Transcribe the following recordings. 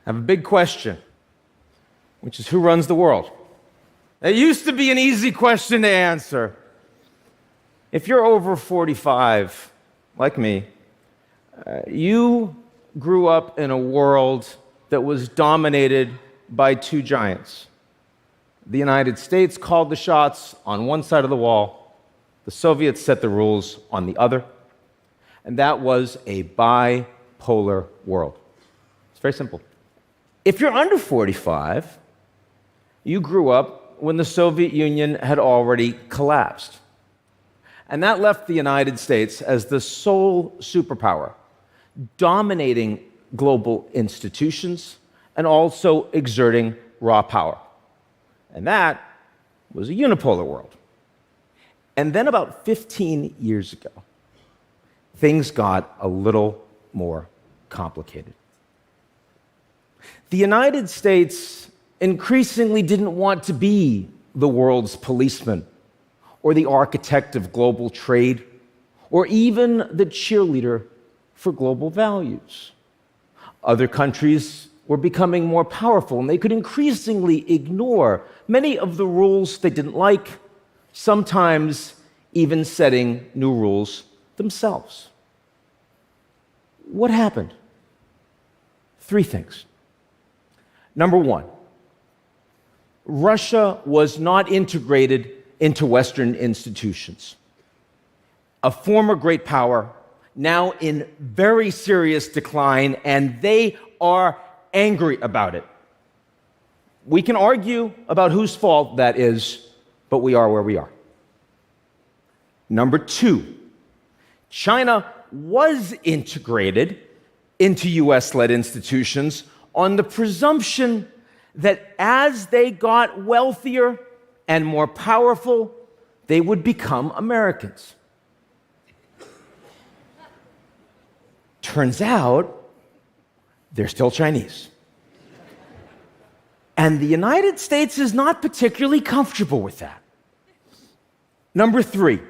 I have a big question, which is who runs the world? It used to be an easy question to answer. If you're over 45, like me, you grew up in a world that was dominated by two giants. The United States called the shots on one side of the wall, the Soviets set the rules on the other, and that was a bipolar world. It's very simple. If you're under 45, you grew up when the Soviet Union had already collapsed. And that left the United States as the sole superpower, dominating global institutions and also exerting raw power. And that was a unipolar world. And then about 15 years ago, things got a little more complicated. The United States increasingly didn't want to be the world's policeman or the architect of global trade or even the cheerleader for global values. Other countries were becoming more powerful, and they could increasingly ignore many of the rules they didn't like, sometimes even setting new rules themselves. What happened? Three things. Number one, Russia was not integrated into Western institutions. A former great power, now in very serious decline, and they are angry about it. We can argue about whose fault that is, but we are where we are. Number two, China was integrated into US-led institutions on the presumption that as they got wealthier and more powerful, they would become Americans. Turns out, they're still Chinese. And the United States is not particularly comfortable with that. Number three,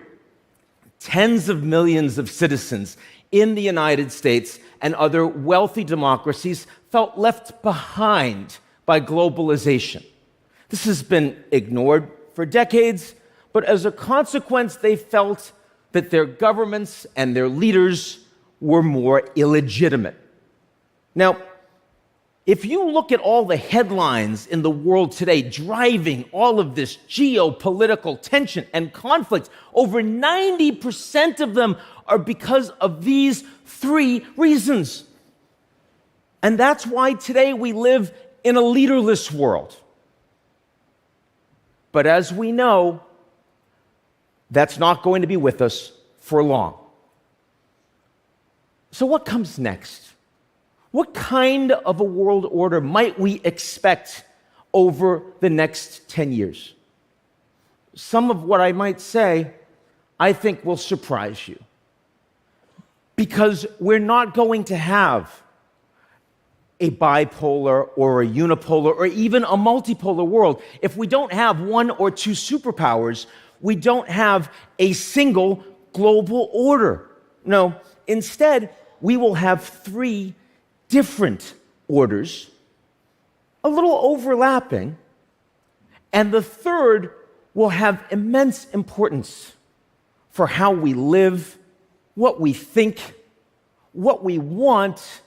tens of millions of citizens in the United States and other wealthy democracies felt left behind by globalization. This has been ignored for decades, but as a consequence, they felt that their governments and their leaders were more illegitimate. Now, if you look at all the headlines in the world today driving all of this geopolitical tension and conflict, over 90% of them are because of these three reasons. And that's why today we live in a leaderless world. But as we know, that's not going to be with us for long. So what comes next? What kind of a world order might we expect over the next 10 years? Some of what I might say, I think will surprise you. Because we're not going to have a bipolar or a unipolar or even a multipolar world. If we don't have one or two superpowers, we don't have a single global order. No, instead, we will have three different orders, a little overlapping, and the third will have immense importance for how we live, what we think, what we want,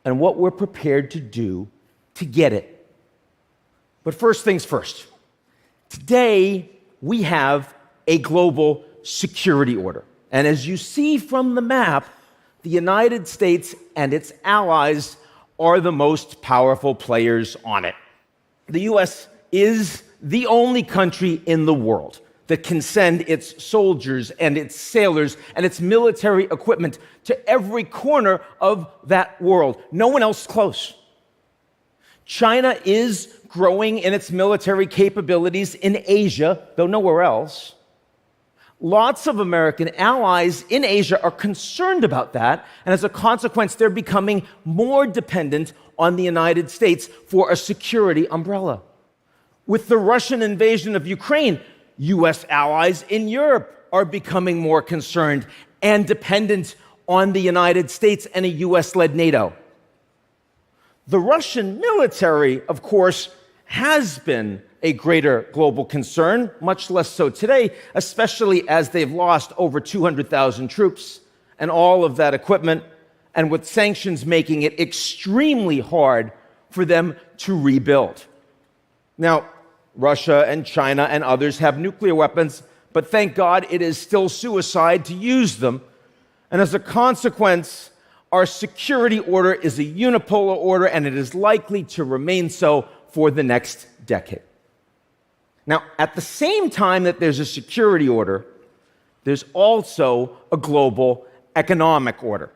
and what we're prepared to do to get it. But first things first. Today, we have a global security order. And as you see from the map, the United States and its allies are the most powerful players on it. The US is the only country in the world that can send its soldiers and its sailors and its military equipment to every corner of that world. No one else close. China is growing in its military capabilities in Asia, though nowhere else. Lots of American allies in Asia are concerned about that, and as a consequence, they're becoming more dependent on the United States for a security umbrella. With the Russian invasion of Ukraine, US allies in Europe are becoming more concerned and dependent on the United States and a US-led NATO. The Russian military, of course, has been a greater global concern, much less so today, especially as they've lost over 200,000 troops and all of that equipment, and with sanctions making it extremely hard for them to rebuild. Now, Russia and China and others have nuclear weapons, but thank God it is still suicide to use them. And as a consequence, our security order is a unipolar order, and it is likely to remain so for the next decade. Now, at the same time that there's a security order, there's also a global economic order.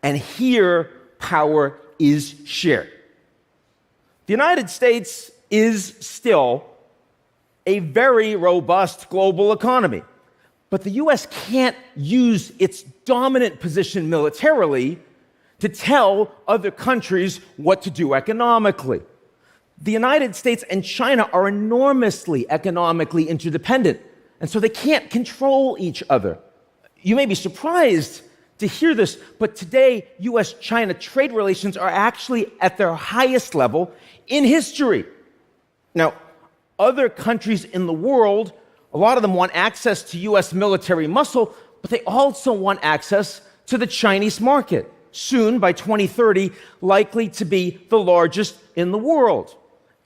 And here, power is shared. The United States is still a very robust global economy, but the US can't use its dominant position militarily to tell other countries what to do economically. The United States and China are enormously economically interdependent, and so they can't control each other. You may be surprised to hear this, but today, US-China trade relations are actually at their highest level in history. Now, other countries in the world, a lot of them want access to US military muscle, but they also want access to the Chinese market, soon, by 2030, likely to be the largest in the world.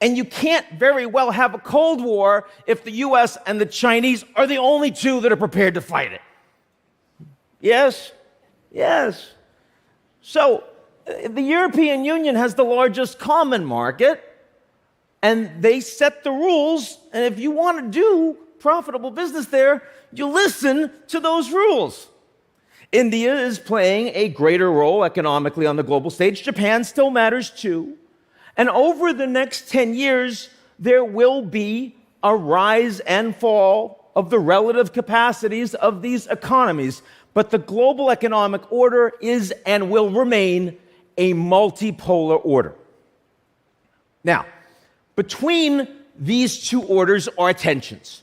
And you can't very well have a Cold War if the US and the Chinese are the only two that are prepared to fight it. Yes? Yes. So, the European Union has the largest common market, and they set the rules, and if you want to do profitable business there, you listen to those rules. India is playing a greater role economically on the global stage. Japan still matters too. And over the next 10 years, there will be a rise and fall of the relative capacities of these economies. But the global economic order is and will remain a multipolar order. Now, between these two orders are tensions,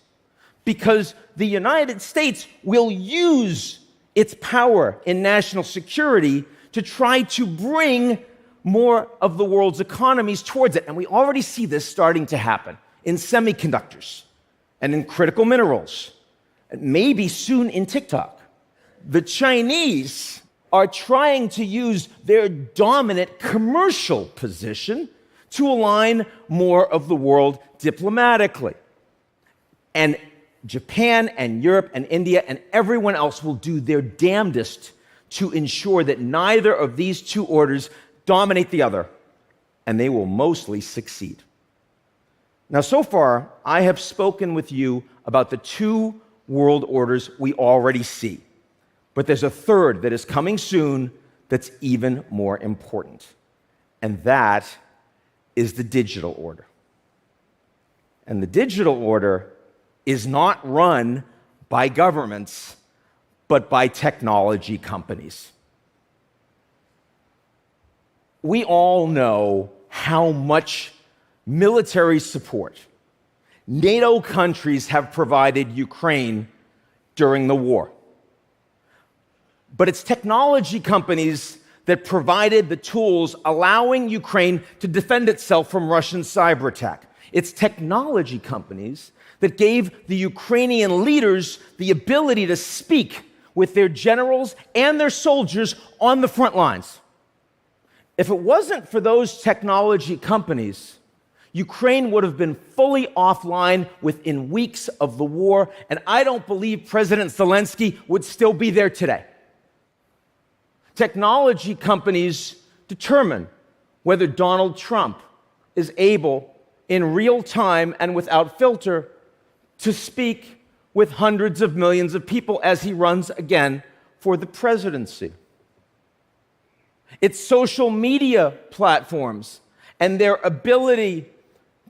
because the United States will use its power in national security to try to bring more of the world's economies towards it. And we already see this starting to happen in semiconductors and in critical minerals, and maybe soon in TikTok. The Chinese are trying to use their dominant commercial position to align more of the world diplomatically. And Japan and Europe and India and everyone else will do their damnedest to ensure that neither of these two orders dominate the other, and they will mostly succeed. Now, so far, I have spoken with you about the two world orders we already see. But there's a third that is coming soon that's even more important, and that is the digital order. And the digital order is not run by governments, but by technology companies. We all know how much military support NATO countries have provided Ukraine during the war. But it's technology companies that provided the tools allowing Ukraine to defend itself from Russian cyber attack. It's technology companies that gave the Ukrainian leaders the ability to speak with their generals and their soldiers on the front lines. If it wasn't for those technology companies, Ukraine would have been fully offline within weeks of the war, and I don't believe President Zelensky would still be there today. Technology companies determine whether Donald Trump is able, in real time and without filter, to speak with hundreds of millions of people as he runs again for the presidency. It's social media platforms and their ability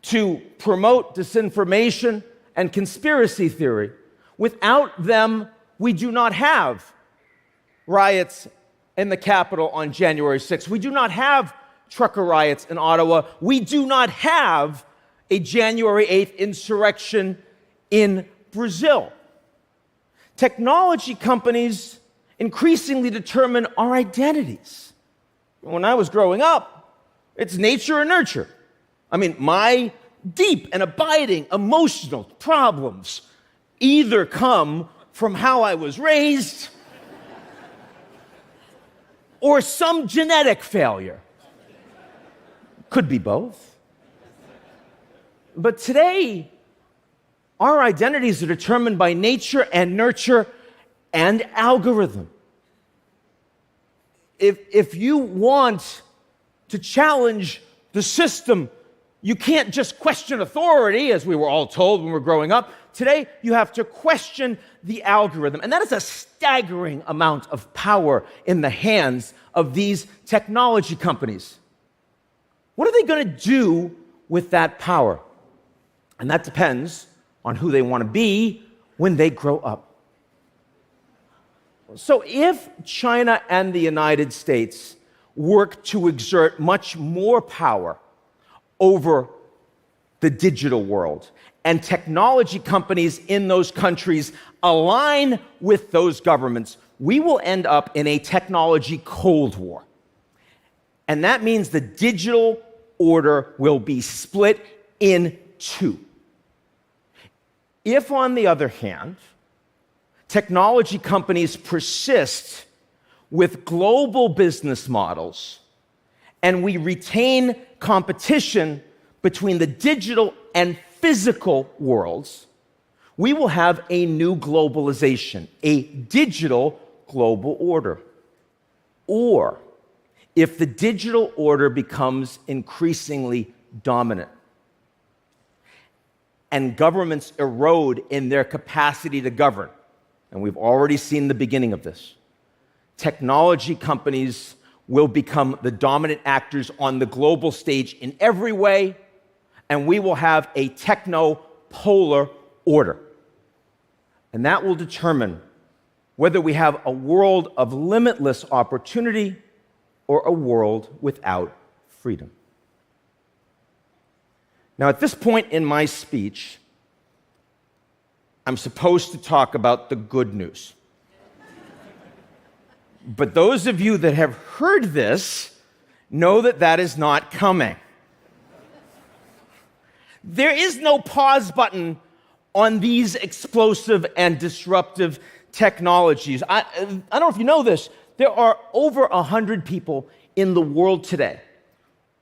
to promote disinformation and conspiracy theory. Without them, we do not have riots in the Capitol on January 6th. We do not have trucker riots in Ottawa. We do not have a January 8th insurrection in Brazil. Technology companies increasingly determine our identities. When I was growing up, It's nature or nurture. I mean, my deep and abiding emotional problems either come from how I was raised or some genetic failure. Could be both. But today, our identities are determined by nature and nurture and algorithm. If you want to challenge the system, you can't just question authority, as we were all told when we were growing up. Today, you have to question the algorithm. And that is a staggering amount of power in the hands of these technology companies. What are they going to do with that power? And that depends on who they want to be when they grow up. So if China and the United States work to exert much more power over the digital world, and technology companies in those countries align with those governments, we will end up in a technology Cold War. And that means the digital order will be split in two. If, on the other hand, technology companies persist with global business models and we retain competition between the digital and physical worlds, we will have a new globalization, a digital global order. Or, if the digital order becomes increasingly dominant and governments erode in their capacity to govern, and we've already seen the beginning of this, technology companies will become the dominant actors on the global stage in every way, and we will have a techno-polar order. And that will determine whether we have a world of limitless opportunity or a world without freedom. Now, at this point in my speech, I'm supposed to talk about the good news. But those of you that have heard this know that that is not coming. There is no pause button on these explosive and disruptive technologies. I don't know if you know this, there are over 100 people in the world today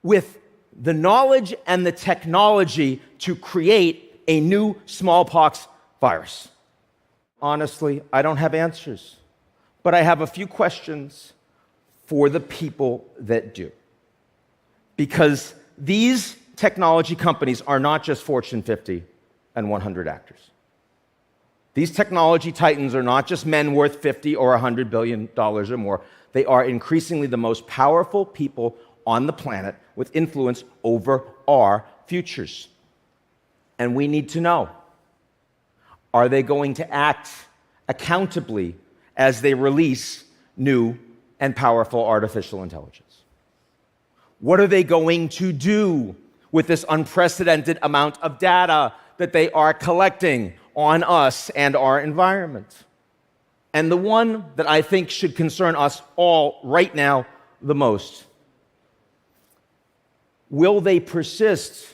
with the knowledge and the technology to create a new smallpox virus. Honestly, I don't have answers, but I have a few questions for the people that do. Because these technology companies are not just Fortune 50 and 100 actors. These technology titans are not just men worth $50 or $100 billion or more. They are increasingly the most powerful people on the planet with influence over our futures. And we need to know, are they going to act accountably as they release new and powerful artificial intelligence? What are they going to do with this unprecedented amount of data that they are collecting on us and our environment? And the one that I think should concern us all right now the most, will they persist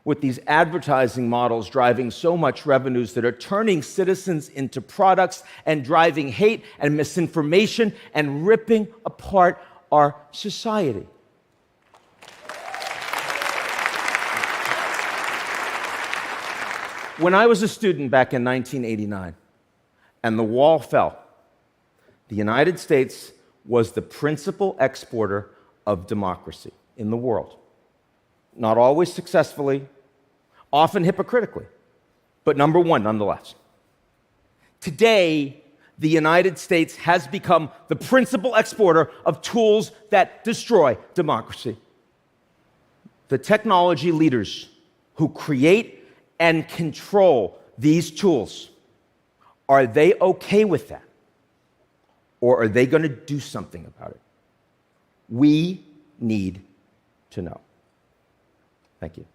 with these advertising models driving so much revenues that are turning citizens into products and driving hate and misinformation and ripping apart our society? When I was a student back in 1989 and the wall fell, the United States was the principal exporter of democracy in the world. Not always successfully, often hypocritically, but number one nonetheless. Today, the United States has become the principal exporter of tools that destroy democracy. The technology leaders who create and control these tools, are they okay with that? Or are they going to do something about it? We need to know. Thank you.